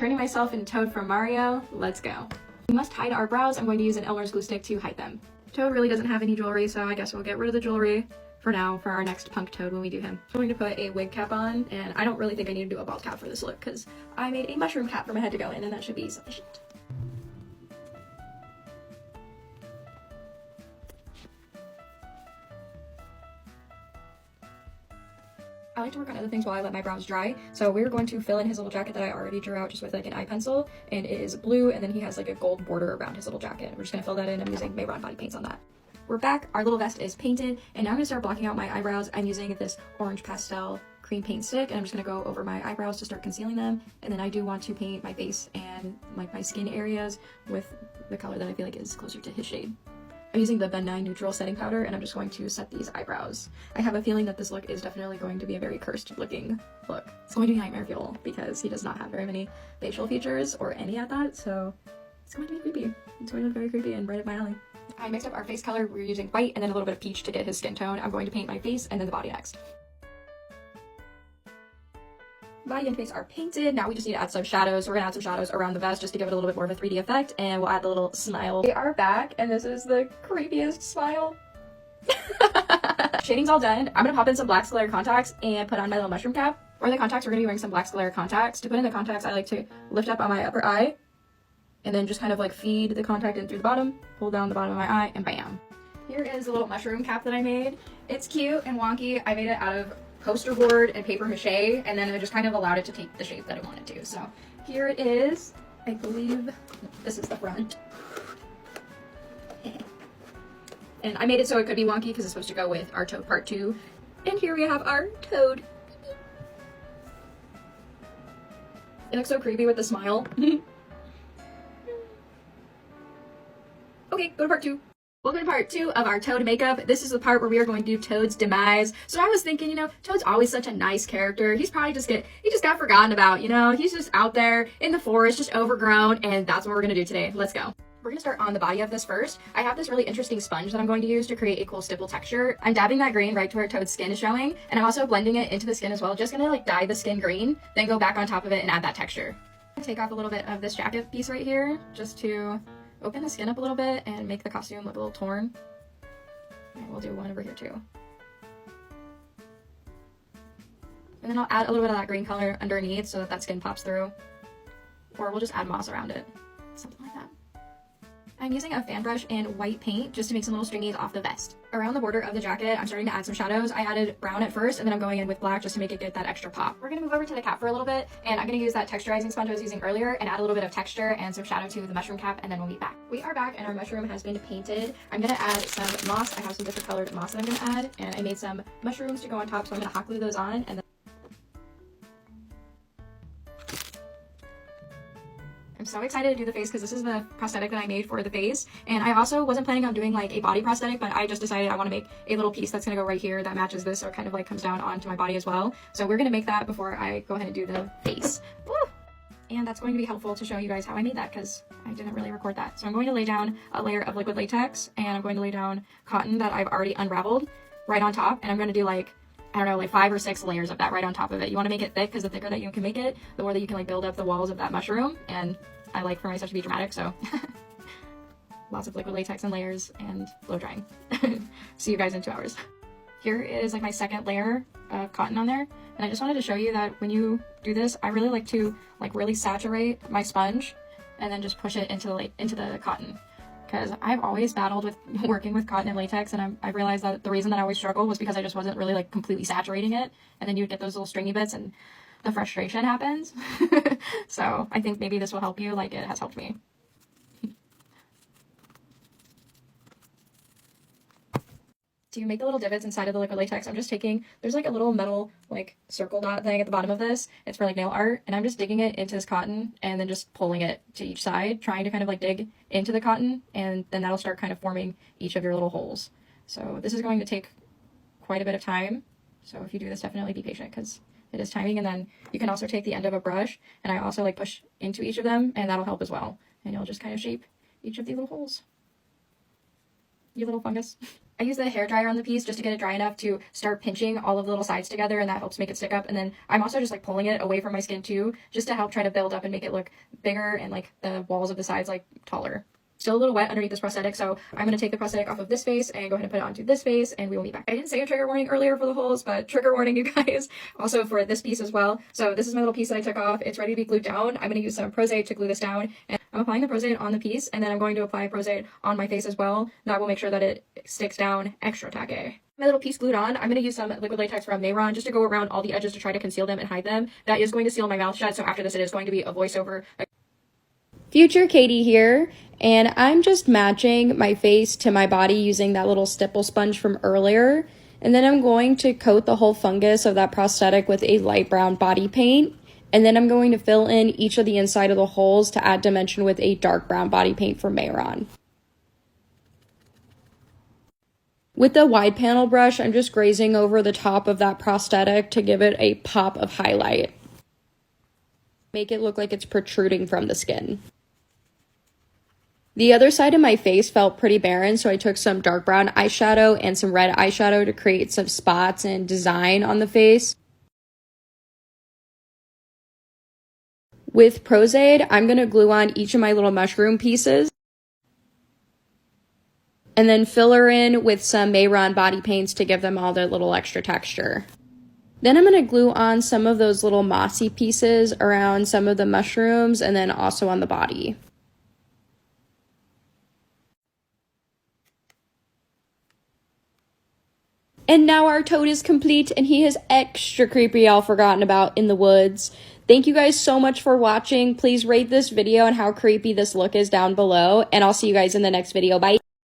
Turning myself into Toad from Mario, let's go. We must hide our brows. I'm going to use an Elmer's glue stick to hide them. Toad really doesn't have any jewelry, so I guess we'll get rid of the jewelry for now for our next punk Toad when we do him. I'm going to put a wig cap on, and I don't really think I need to do a bald cap for this look because I made a mushroom cap for my head to go in, and that should be sufficient. I like to work on other things while I let my brows dry. So we're going to fill in his little jacket that I already drew out just with like an eye pencil, and it is blue, and then he has like a gold border around his little jacket. We're just gonna fill that in. I'm using Mayron body paints on that. We're back. Our little vest is painted, and now I'm gonna start blocking out my eyebrows. I'm using this orange pastel cream paint stick, and I'm just gonna go over my eyebrows to start concealing them. And then I do want to paint my face and like my skin areas with the color that I feel like is closer to his shade. I'm using the benign neutral setting powder, and I'm just going to set these eyebrows. I have a feeling that this look is definitely going to be a very cursed looking look. It's going to be nightmare fuel because he does not have very many facial features or any at that, so it's going to be creepy. It's going to look very creepy and right up my alley. I mixed up our face color. We're using white and then a little bit of peach to get his skin tone. I'm going to paint my face and then the body next. Body and face are painted. Now we just need to add some shadows. We're gonna add some shadows around the vest just to give it a little bit more of a 3D effect, and we'll add the little smile. We are back, and this is the creepiest smile. Shading's all done. I'm gonna pop in some black Sclera contacts and put on my little mushroom cap. For the contacts, we're gonna be wearing some black Sclera contacts. To put in the contacts, I like to lift up on my upper eye, and then just kind of like feed the contact in through the bottom, pull down the bottom of my eye, and bam. Here is a little mushroom cap that I made. It's cute and wonky. I made it out of poster board and paper mache, and then I just kind of allowed it to take the shape that I wanted to. So here it is. I believe this is the front. And I made it so it could be wonky because it's supposed to go with our Toad part 2. And here we have our Toad. It looks so creepy with the smile. Okay, go to part 2. Welcome to part 2 of our Toad makeup. This is the part where we are going to do Toad's demise. So I was thinking, you know, Toad's always such a nice character. He's probably he just got forgotten about, you know? He's just out there in the forest, just overgrown, and that's what we're gonna do today. Let's go. We're gonna start on the body of this first. I have this really interesting sponge that I'm going to use to create a cool stipple texture. I'm dabbing that green right to where Toad's skin is showing, and I'm also blending it into the skin as well. Just gonna like dye the skin green, then go back on top of it and add that texture. Take off a little bit of this jacket piece right here, just to open the skin up a little bit and make the costume look a little torn. And we'll do one over here too. And then I'll add a little bit of that green color underneath so that skin pops through. Or we'll just add moss around it. Something like that. I'm using a fan brush and white paint just to make some little stringies off the vest. Around the border of the jacket, I'm starting to add some shadows. I added brown at first, and then I'm going in with black just to make it get that extra pop. We're gonna move over to the cap for a little bit, and I'm gonna use that texturizing sponge I was using earlier and add a little bit of texture and some shadow to the mushroom cap, and then we'll meet back. We are back, and our mushroom has been painted. I'm gonna add some moss. I have some different colored moss that I'm gonna add, and I made some mushrooms to go on top, so I'm gonna hot glue those on, and then I'm so excited to do the face because this is the prosthetic that I made for the face, and I also wasn't planning on doing like a body prosthetic, but I just decided I want to make a little piece that's going to go right here that matches this, so it kind of like comes down onto my body as well. So we're going to make that before I go ahead and do the face. Woo! And that's going to be helpful to show you guys how I made that because I didn't really record that. So I'm going to lay down a layer of liquid latex, and I'm going to lay down cotton that I've already unraveled right on top, and I'm going to do like, I don't know, like 5 or 6 layers of that right on top of it. You want to make it thick because the thicker that you can make it, the more that you can like build up the walls of that mushroom. And I like for my stuff to be dramatic, so lots of liquid latex and layers and blow drying. See you guys in 2 hours. Here is like my second layer of cotton on there, and I just wanted to show you that when you do this, I really like to like really saturate my sponge and then just push it into the cotton. Because I've always battled with working with cotton and latex, and I realized that the reason that I always struggled was because I just wasn't really like completely saturating it, and then you would get those little stringy bits and the frustration happens. So I think maybe this will help you like it has helped me. To make the little divots inside of the liquid latex, I'm just taking, there's like a little metal like circle dot thing at the bottom of this. It's for like nail art, and I'm just digging it into this cotton and then just pulling it to each side, trying to kind of like dig into the cotton, and then that'll start kind of forming each of your little holes. So this is going to take quite a bit of time. So if you do this, definitely be patient because it is timing. And then you can also take the end of a brush, and I also like push into each of them, and that'll help as well. And you'll just kind of shape each of these little holes. You little fungus. I use the hair dryer on the piece just to get it dry enough to start pinching all of the little sides together, and that helps make it stick up. And then I'm also just like pulling it away from my skin too, just to help try to build up and make it look bigger and like the walls of the sides like taller. Still a little wet underneath this prosthetic, so I'm going to take the prosthetic off of this face and go ahead and put it onto this face, and we will be back. I didn't say a trigger warning earlier for the holes, but trigger warning, you guys, also for this piece as well. So this is my little piece that I took off. It's ready to be glued down. I'm going to use some Prosade to glue this down, and I'm applying the Prosade on the piece, and then I'm going to apply Prosade on my face as well. That will make sure that it sticks down extra tacky. My little piece glued on, I'm going to use some liquid latex from Mayron just to go around all the edges to try to conceal them and hide them. That is going to seal my mouth shut, so after this it is going to be a voiceover. Future Katie here, and I'm just matching my face to my body using that little stipple sponge from earlier, and then I'm going to coat the whole fungus of that prosthetic with a light brown body paint, and then I'm going to fill in each of the inside of the holes to add dimension with a dark brown body paint from Mayron. With the wide panel brush, I'm just grazing over the top of that prosthetic to give it a pop of highlight. Make it look like it's protruding from the skin. The other side of my face felt pretty barren, so I took some dark brown eyeshadow and some red eyeshadow to create some spots and design on the face. With Prosade, I'm going to glue on each of my little mushroom pieces, and then fill her in with some Mayron body paints to give them all their little extra texture. Then I'm going to glue on some of those little mossy pieces around some of the mushrooms and then also on the body. And now our toad is complete and he is extra creepy, all forgotten about in the woods. Thank you guys so much for watching. Please rate this video and how creepy this look is down below, and I'll see you guys in the next video. Bye.